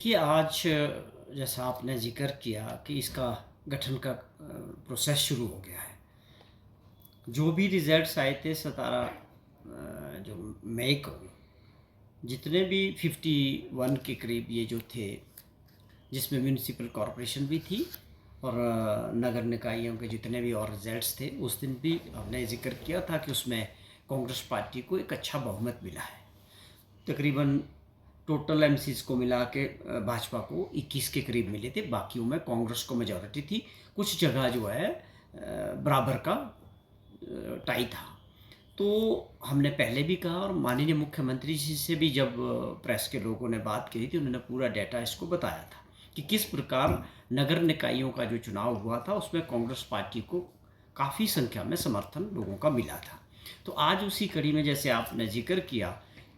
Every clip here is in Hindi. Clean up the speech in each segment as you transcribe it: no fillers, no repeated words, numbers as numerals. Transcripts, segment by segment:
कि आज जैसा आपने ज़िक्र किया कि इसका गठन का प्रोसेस शुरू हो गया है। जो भी रिज़ल्ट्स आए थे 17 जो मई को, जितने भी 51 के करीब ये जो थे, जिसमें म्युनिसिपल कॉरपोरेशन भी थी और नगर निकायों के जितने भी और रिज़ल्ट्स थे, उस दिन भी हमने ज़िक्र किया था कि उसमें कांग्रेस पार्टी को एक अच्छा बहुमत मिला है। तकरीबन टोटल एमसीज को मिला के भाजपा को 21 के करीब मिले थे, बाकियों में कांग्रेस को मेजॉरिटी थी। कुछ जगह जो है बराबर का टाई था। तो हमने पहले भी कहा और माननीय मुख्यमंत्री जी से भी जब प्रेस के लोगों ने बात की थी, उन्होंने पूरा डेटा इसको बताया था कि किस प्रकार नगर निकायों का जो चुनाव हुआ था उसमें कांग्रेस पार्टी को काफ़ी संख्या में समर्थन लोगों का मिला था। तो आज उसी कड़ी में जैसे आपने जिक्र किया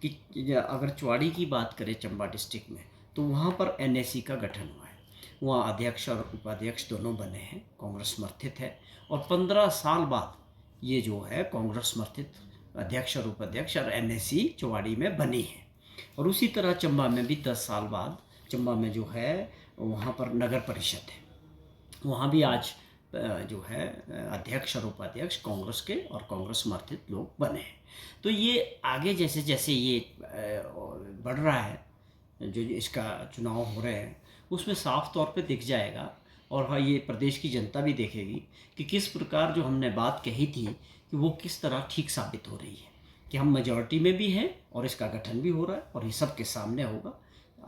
कि अगर चुवाड़ी की बात करें चंबा डिस्ट्रिक्ट में, तो वहाँ पर एनएसी का गठन हुआ है। वहाँ अध्यक्ष और उपाध्यक्ष दोनों बने हैं, कांग्रेस समर्थित है। और 15 साल बाद ये जो है कांग्रेस समर्थित अध्यक्ष और उपाध्यक्ष और एनएसी चुवाड़ी में बनी है। और उसी तरह चंबा में भी 10 साल बाद चंबा में जो है वहाँ पर नगर परिषद है, वहाँ भी आज जो है अध्यक्ष और उपाध्यक्ष कांग्रेस के और कांग्रेस समर्थित लोग बने हैं। तो ये आगे जैसे जैसे ये बढ़ रहा है, जो इसका चुनाव हो रहे हैं, उसमें साफ तौर पे दिख जाएगा। और हाँ, ये प्रदेश की जनता भी देखेगी कि किस प्रकार जो हमने बात कही थी कि वो किस तरह ठीक साबित हो रही है, कि हम मेजॉरिटी में भी हैं और इसका गठन भी हो रहा है और ये सबके सामने होगा।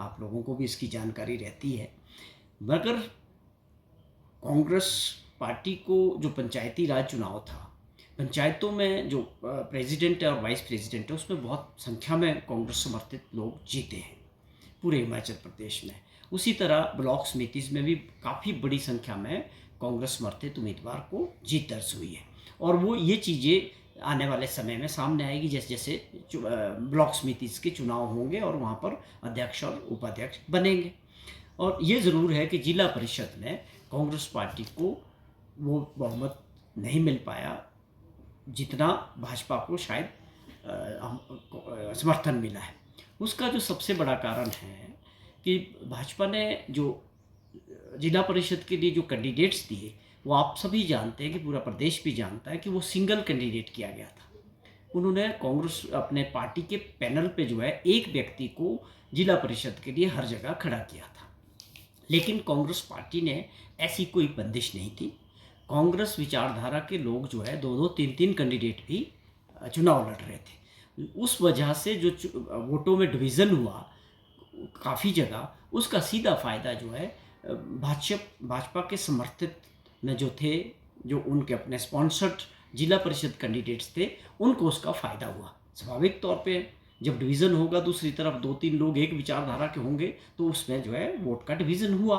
आप लोगों को भी इसकी जानकारी रहती है। मगर कांग्रेस पार्टी को जो पंचायती राज चुनाव था, पंचायतों में जो प्रेसिडेंट है और वाइस प्रेसिडेंट है, उसमें बहुत संख्या में कांग्रेस समर्थित लोग जीते हैं पूरे हिमाचल प्रदेश में। उसी तरह ब्लॉक समितिज में भी काफ़ी बड़ी संख्या में कांग्रेस समर्थित उम्मीदवार को जीत दर्ज हुई है। और वो ये चीज़ें आने वाले समय में सामने आएगी जैसे जैसे ब्लॉक समितिज के चुनाव होंगे और वहाँ पर अध्यक्ष और उपाध्यक्ष बनेंगे। और ये ज़रूर है कि जिला परिषद में कांग्रेस पार्टी को वो बहुमत नहीं मिल पाया जितना भाजपा को शायद समर्थन मिला है। उसका जो सबसे बड़ा कारण है कि भाजपा ने जो जिला परिषद के लिए जो कैंडिडेट्स दिए, वो आप सभी जानते हैं कि पूरा प्रदेश भी जानता है कि वो सिंगल कैंडिडेट किया गया था। उन्होंने कांग्रेस अपने पार्टी के पैनल पे जो है एक व्यक्ति को जिला परिषद के लिए हर जगह खड़ा किया था। लेकिन कांग्रेस पार्टी ने ऐसी कोई बंदिश नहीं थी। कांग्रेस विचारधारा के लोग जो है दो दो तीन तीन कैंडिडेट भी चुनाव लड़ रहे थे। उस वजह से जो वोटों में डिवीज़न हुआ काफ़ी जगह, उसका सीधा फ़ायदा जो है भाजपा के समर्थित में जो थे, जो उनके अपने स्पॉन्सर्ड जिला परिषद कैंडिडेट्स थे, उनको उसका फ़ायदा हुआ। स्वाभाविक तौर पे जब डिवीज़न होगा, दूसरी तरफ दो तीन लोग एक विचारधारा के होंगे, तो उसमें जो है वोट का डिवीज़न हुआ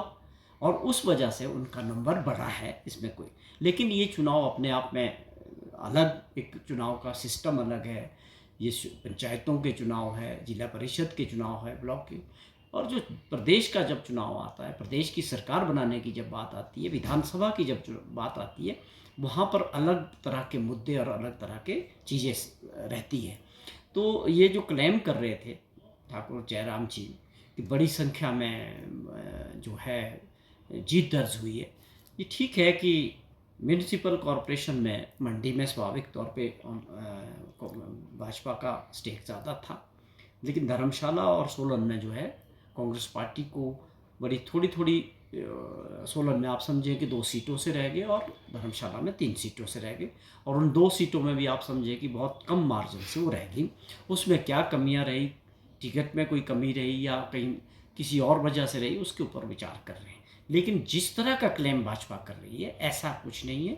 और उस वजह से उनका नंबर बढ़ा है, इसमें कोई। लेकिन ये चुनाव अपने आप में अलग, एक चुनाव का सिस्टम अलग है। ये पंचायतों के चुनाव है, जिला परिषद के चुनाव है, ब्लॉक के। और जो प्रदेश का जब चुनाव आता है, प्रदेश की सरकार बनाने की जब बात आती है, विधानसभा की जब बात आती है, वहाँ पर अलग तरह के मुद्दे और अलग तरह के चीज़ें रहती है। तो ये जो क्लेम कर रहे थे ठाकुर जयराम जी कि बड़ी संख्या में जो है जीत दर्ज हुई है, ये ठीक है कि म्यूनिसिपल कॉरपोरेशन में मंडी में स्वाभाविक तौर पे भाजपा का स्टेक ज़्यादा था। लेकिन धर्मशाला और सोलन में जो है कांग्रेस पार्टी को बड़ी थोड़ी थोड़ी, सोलन में आप समझें कि 2 सीटों से रह गए और धर्मशाला में 3 सीटों से रह गए। और उन 2 सीटों में भी आप समझें कि बहुत कम मार्जिन से वो रह गई। उसमें क्या कमियां रही, टिकट में कोई कमी रही या कहीं किसी और वजह से रही, उसके ऊपर विचार कर रहे हैं। लेकिन जिस तरह का क्लेम भाजपा कर रही है, ऐसा कुछ नहीं है।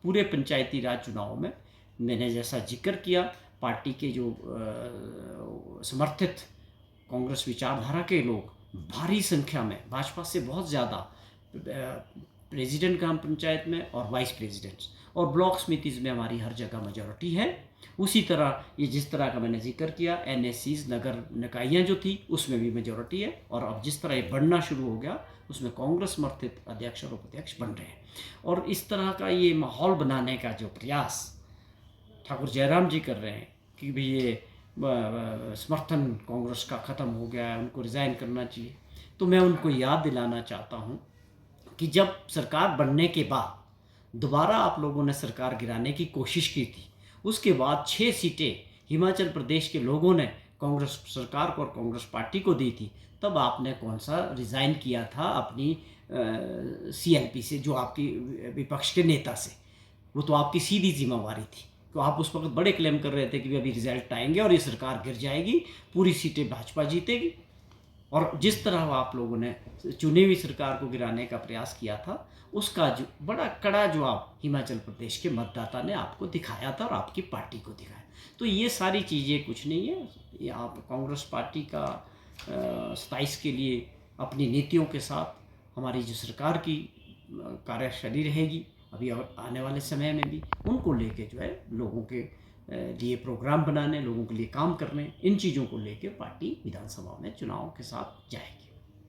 पूरे पंचायती राज चुनाव में मैंने जैसा जिक्र किया, पार्टी के जो समर्थित कांग्रेस विचारधारा के लोग भारी संख्या में, भाजपा से बहुत ज़्यादा, प्रेसिडेंट ग्राम पंचायत में और वाइस प्रेसिडेंट्स और ब्लॉक समितिज में हमारी हर जगह मेजॉरिटी है। उसी तरह ये जिस तरह का मैंने जिक्र किया, एनएसीज नगर निकाइयाँ जो थी उसमें भी मेजॉरिटी है। और अब जिस तरह ये बढ़ना शुरू हो गया, उसमें कांग्रेस समर्थित अध्यक्ष और उपाध्यक्ष बन रहे हैं। और इस तरह का ये माहौल बनाने का जो प्रयास ठाकुर जयराम जी कर रहे हैं कि भाई ये समर्थन कांग्रेस का ख़त्म हो गया है, उनको रिज़ाइन करना चाहिए, तो मैं उनको याद दिलाना चाहता हूँ कि जब सरकार बनने के बाद दोबारा आप लोगों ने सरकार गिराने की कोशिश की थी, उसके बाद 6 सीटें हिमाचल प्रदेश के लोगों ने कांग्रेस सरकार को और कांग्रेस पार्टी को दी थी, तब आपने कौन सा रिज़ाइन किया था अपनी सीएलपी से, जो आपकी विपक्ष के नेता से। वो तो आपकी सीधी जिम्मेवारी थी। तो आप उस वक्त बड़े क्लेम कर रहे थे कि अभी रिजल्ट आएंगे और ये सरकार गिर जाएगी, पूरी सीटें भाजपा जीतेगी। और जिस तरह आप लोगों ने चुनी हुई सरकार को गिराने का प्रयास किया था, उसका जो बड़ा कड़ा जवाब हिमाचल प्रदेश के मतदाता ने आपको दिखाया था और आपकी पार्टी को दिखाया। तो ये सारी चीज़ें कुछ नहीं है, ये आप कांग्रेस पार्टी का 27 के लिए अपनी नीतियों के साथ हमारी जो सरकार की कार्यशैली रहेगी अभी और आने वाले समय में भी, उनको लेके जो है लोगों के लिए प्रोग्राम बनाने, लोगों के लिए काम करने, इन चीज़ों को लेके पार्टी विधानसभा में चुनाव के साथ जाएगी।